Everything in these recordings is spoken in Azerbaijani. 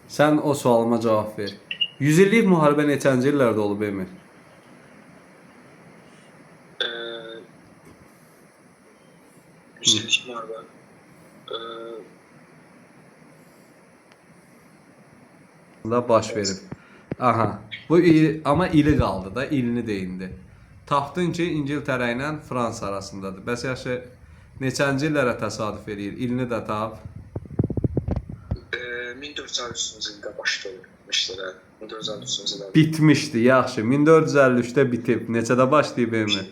Sən o sualıma cavab ver. 100 illik müharibə neçənci illərdə olub Emir? Yükseliş müharibə. Da baş verib. Aha. Bu il, amma ili qaldı da, ilini də indi. Tapdın ki, İngiltərə ilə Fransa arasındadır. Bəs yaxşı neçənci illərə təsadüf eləyir? İlini də tap. 1453-cü ildə başlamışdır. 1453-cü ildə. Bitmişdi, yaxşı. 1453-də bitib. Neçədə başlayıb Emir?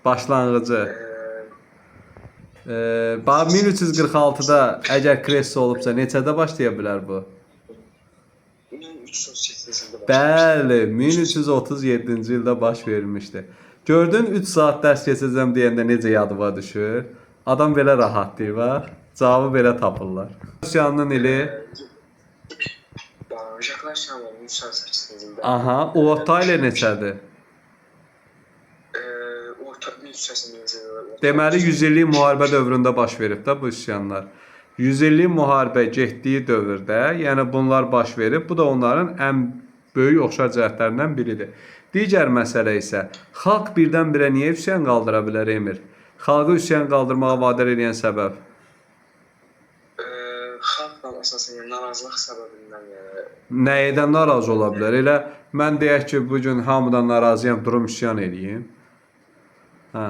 Başlanğıcı. Bax 1346-da əgər Kress olubsa neçədə başlaya bilər bu? 1337-ci ildə başlamışdır. Bəli, 1337-ci ildə baş vermişdi. Gördün 3 saat dərs keçəcəm deyəndə necə yadıma düşür? Adam belə rahat deyir, bax. Cavabı belə tapırlar. Rusiyanın ili? Jaklar Şamanın 1308-ci ildə. Aha, orta ilə neçədir? Orta 1380-ci ildə. Deməli 100 illik müharibə dövründə baş verib də bu üsyanlar. 100 illik müharibə getdiyi dövrdə, yəni bunlar baş verib, bu da onların ən böyük oxşar cəhətlərindən biridir. Digər məsələ isə xalq birdən-birə niyə üsyan qaldıra bilər Emir? Xalqı üsyan qaldırmağa vadar edən səbəb? Xalqla əsasən narazılıq səbəbindən yəni. Nəyidən narazı ola bilər? Elə mən deyək ki, bugün hamıdan narazıyam, durum üsyan eləyim. Hə.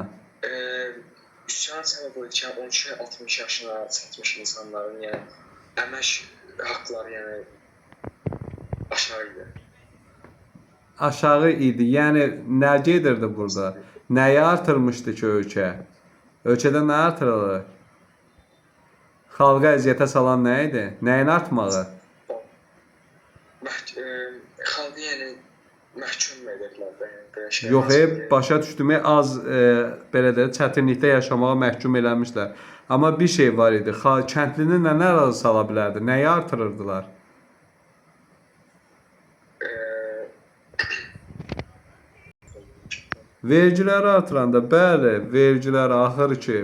Üsyan səbəbi odur ki, 12-60 yaşına çatmış insanların yəni əmək haqqları yəni aşağı idi. Aşağı idi. Yəni nə gedirdi burada? Nəyi artırmışdı ki ölkə? Ölkədə nə artırılır? Xalqa əziyyətə salan nə idi? Nəyin artmağı? Xalqı yəni məhkum edirlər də, yəni belə şey. Yox, başa düşdüm, az belə də çətinlikdə yaşamağa məhkum eləmişlər. Amma bir şey var idi. Kəndlini nə narazı sala bilərdi? Nəyi artırırdılar? Vergiləri artıranda, bəli, vergiləri axır ki,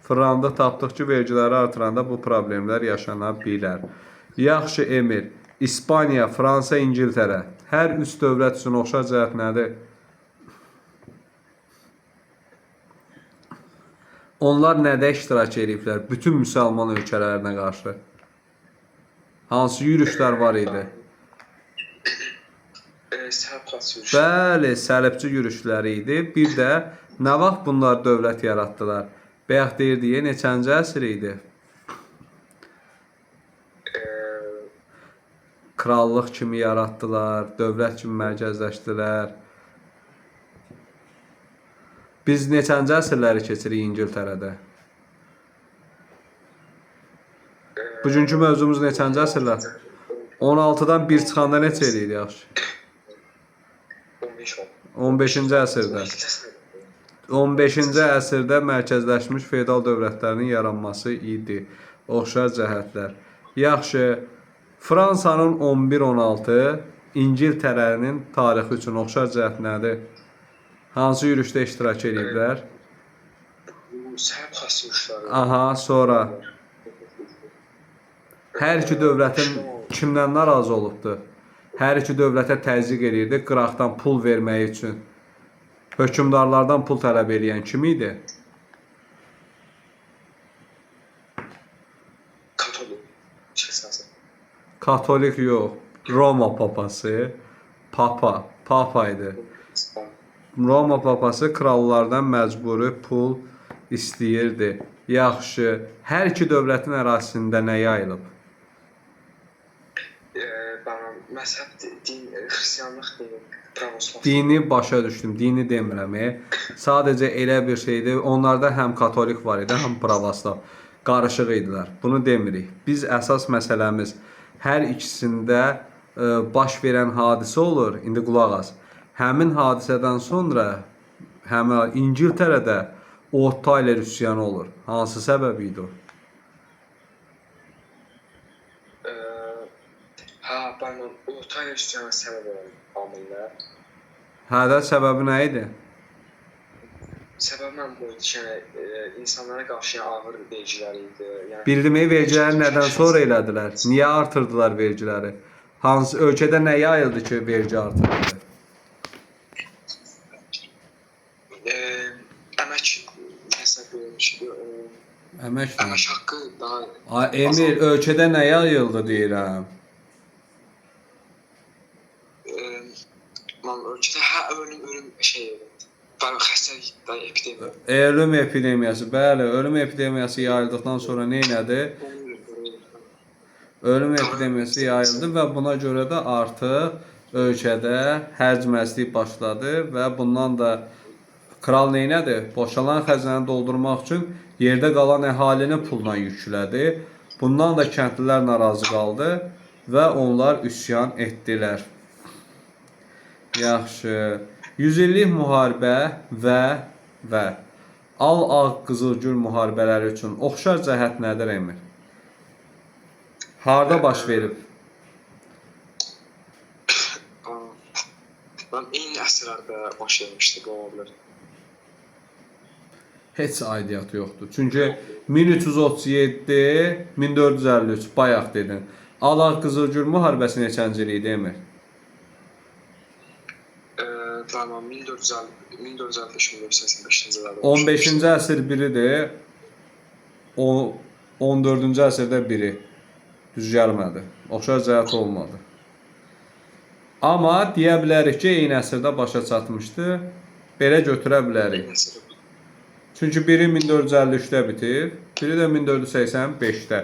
fıranda tapdıq ki, vergiləri artıranda bu problemlər yaşana bilər. Yaxşı Emir, İspaniya, Fransa, İngiltərə. Hər üç dövlət üçün oxşar cəhət nədir? Onlar nədə iştirak ediblər bütün müsəlman ölkələrinə qarşı? Hansı yürüşlər var idi? Bəli, səlibçi yürüşləri idi. Bir də nə vaxt bunlar dövlət yaratdılar? Bayaq deyirdik, neçənci əsr idi? Krallıq kimi yaratdılar, dövlət kimi mərkəzləşdilər. Biz neçənci əsrləri keçirik İngiltərədə? Bugünkü mövzumuz neçənci əsrlər? 16-dan 1 çıxanda neçə eləyir yaxşı? 15-ci əsrdə. 15-ci əsrdə mərkəzləşmiş feodal dövlətlərinin yaranması idi. Oxşar cəhətlər. Yaxşı, Fransanın 11-16, İngiltərənin tarixi üçün oxşar cəhət nədir? Hansı yürüşdə iştirak ediblər? Səhəm xas yürüşləri. Aha, sonra. Hər iki dövlətin kimdən narazı olubdur? Hər iki dövlətə təzyiq edirdi qıraqdan pul verməyi üçün. Hökümdarlardan pul tələb edən kim idi? Katolik yox, Roma papası, papa idi. Roma papası krallardan məcburi pul istəyirdi. Yaxşı, hər iki dövlətin ərazisində nə yayılıb? Məzhəb, din, xristianlıq dini, pravoslav. Dini başa düşdüm, dini demirəm. Sadəcə elə bir şeydir, onlarda həm katolik var idi, həm pravoslav. Qarışıq idilər. Bunu demirik. Biz əsas məsələmiz hər ikisində baş verən hadisə olur. İndi qulaq as. Həmin hadisədən sonra həmin İngiltərədə orta ilə üsyanı olur. Hansı səbəbi idi o? Orta ilə üsyanı səbəb olan amillər. Hədə səbəbi nə idi? səbəb mən bu idi ki, insanlara qarşı ağır vergilər idi. Yəni Bildirməyi vergiləri nədən sonra elədilər? Niyə artırdılar vergiləri? Hansı ölkədə nə yayıldı ki, vergi artırıldı? Əmək nəsə böyümüş, Əmək nə? əmək haqqı daha Ay Emir, ölkədə nə yayıldı deyirəm. mən ölkədə ölüm şey xəstəlik da epidemiya. Ölüm epidemiyası, bəli, ölüm epidemiyası yayıldıqdan sonra nə elədi? Ölüm epidemiyası yayıldı və buna görə də artıq ölkədə hərcməclik başladı və bundan da kral nə elədi? Boşalan xəzinəni doldurmaq üçün yerdə qalan əhalini pulla yüklədi. Bundan da kəndlilər narazı qaldı və onlar üsyan etdilər. Yaxşı. 100 illik müharibə və Al-Ağ Qızılgül müharibələri üçün oxşar cəhət nədir Emir? Harda baş verib? Mən eyni əsrlərdə baş vermişdi bu olaylar. Heç aidiyyatı yoxdur. Çünki 1337, 1453 bayaq dedin. Al-Ağ Qızılgül müharibəsi neçənci il idi Emir? Tamam 1455-1485-ci illərdə. 15-ci əsr biridir. 14-cü əsrdə biri. Düz gəlmədi. Oxşar cəhət olmadı. Amma deyə bilərik ki, eyni əsrdə başa çatmışdı. Belə götürə bilərik. Çünki biri 1453-də bitir, biri də 1485-də.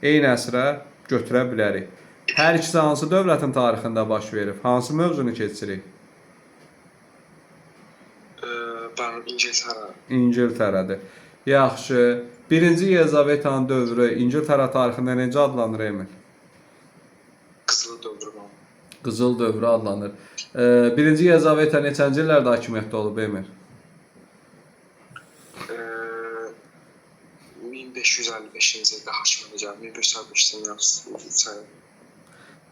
Eyni əsrə götürə bilərik. Hər ikisi hansı dövlətin tarixində baş verib? Hansı mövzunu keçirik? İngiltərə. İngiltərədir. Yaxşı. Birinci Yelizavetanın dövrü İngiltərə tarixində necə adlanır Emil? Qızıl dövrü. Qızıl dövrü adlanır. Birinci Yelizaveta neçənci illərdə hakimiyyətdə olub Emil? 1555-ci ildə hakimiyyətə gəldi.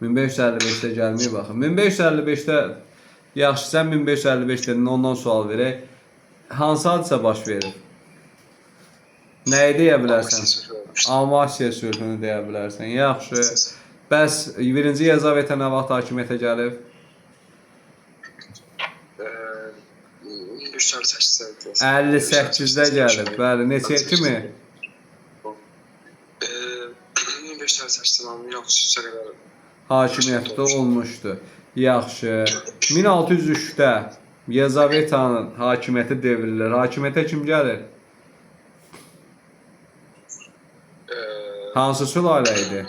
1555-də gəlməyib baxın. 1555-də yaxşı, sən 1555 dedin, ondan sual verək. Hansı hadisə baş verir? Nəyi deyə bilərsən? Amasya sülhünü deyə bilərsən. Yaxşı. Bəs birinci Yelizaveta nə vaxt hakimiyyətə gəlib? 58-də gəlib. Bəli, neçəyə kimi? 1558-də yoxsa qədər Hakimiyyətdə olmuşdu. Yaxşı. 1603-də Yelizavetanın hakimiyyəti devrilir. Hakimiyyətə kim gəlir? Hansı sülalə idi?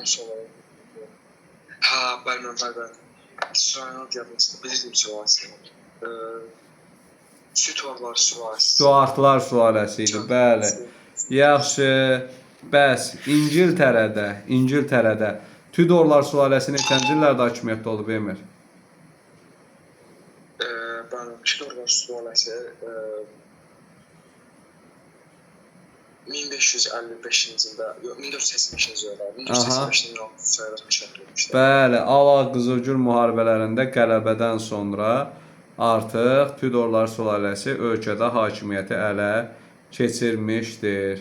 Bəli. Sülalə bilirdim sülaləsini. Stuartlar sülaləsi. Stuartlar sülaləsi idi, bəli. Yaxşı. Bəs İngiltərədə Tudorlar sülaləsi neçənci illərdə hakimiyyətdə olub Emir? Tudorlar sülaləsi 1555-ci ildə, 1485-ci ildə, 1485-ci ildə hakimiyyətdə. Bəli, Al-Ağ Qızılgül müharibələrində qələbədən sonra artıq Tudorlar sülaləsi ölkədə hakimiyyəti ələ keçirmişdir.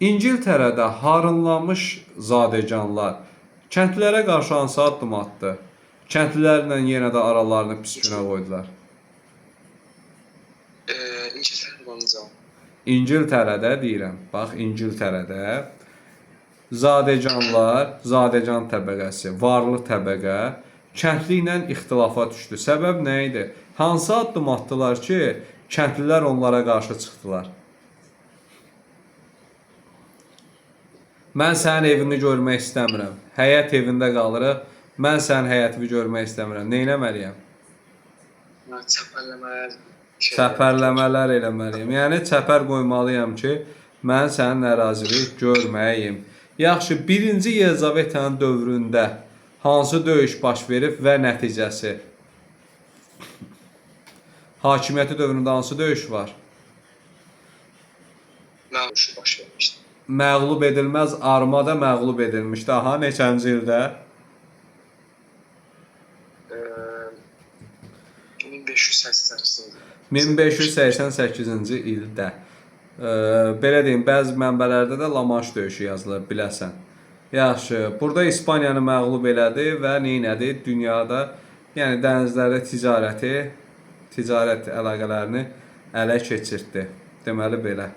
İngiltərədə harınlanmış zadəganlar kəndlilərə qarşı hansı addım atdı? Kəndlilərlə yenə də aralarını pis günə qoydular. İngiltərədə deyirəm, bax İngiltərədə zadəganlar, zadəgan təbəqəsi, varlı təbəqə kəndli ilə ixtilafa düşdü. Səbəb nə idi? Hansı addım atdılar ki, kəndlilər onlara qarşı çıxdılar? Mən sənin evini görmək istəmirəm. Həyət evində qalırıq. Mən sənin həyətini görmək istəmirəm. Nə etməliyəm? Çəpərləmələr eləməliyəm. Yəni çəpər qoymalıyam ki, mən sənin ərazilik görməyim. Yaxşı, birinci Yelizavetanın dövründə hansı döyüş baş verib və nəticəsi? Hakimiyyəti dövründə hansı döyüş var? Döyüşü baş vermişdi. Məğlub edilməz armada məğlub edilmişdi. Aha, neçənci ildə? 1588-ci ildə. 1588-ci ildə. Belə deyim, bəzi mənbələrdə də La Manche döyüşü yazılır, biləsən. Yaxşı, burada İspaniyanı məğlub elədi və neynədi? Dünyada, yəni dənizlərdə ticarət əlaqələrini ələ keçirtdi. Deməli belə.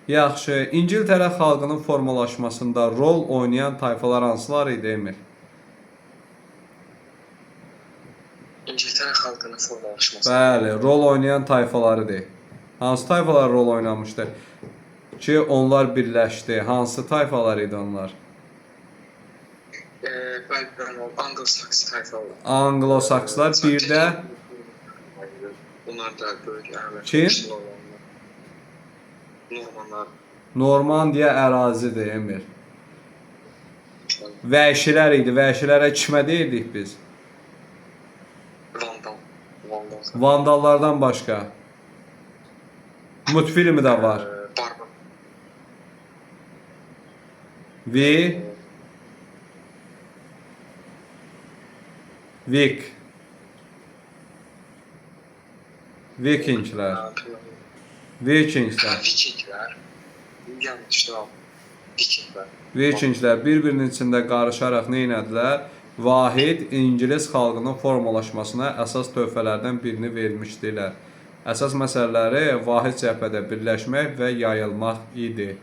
Yaxşı, İngiltərə xalqının formalaşmasında rol oynayan tayfalar hansılar idi, Emil? İngiltərə xalqının formalaşması. Bəli, rol oynayan tayfalarıdır. Hansı tayfalar rol oynamışdı ki, onlar birləşdi? Hansı tayfalar idi onlar? Bəli, Anglo-Saks tayfalar. Anglo-Sakslar, bir də Bunlar da böyük əhəmiyyətli. Kim? Normanlar. Normandiya ərazidir, Emil. Vəhşilər idi. Vəhşilərə kimə deyirdik biz? Vandal. Vandallardan başqa. Multfilmi də var. Barbar. Vikinglər. Vikinglər. Yanlışdır. Vikinglər bir-birinin içində qarışaraq nə etdilər? Vahid İngilis xalqının formalaşmasına əsas töhfələrdən birini vermişdilər. Əsas məsələləri vahid cəbhədə birləşmək və yayılmaq idi.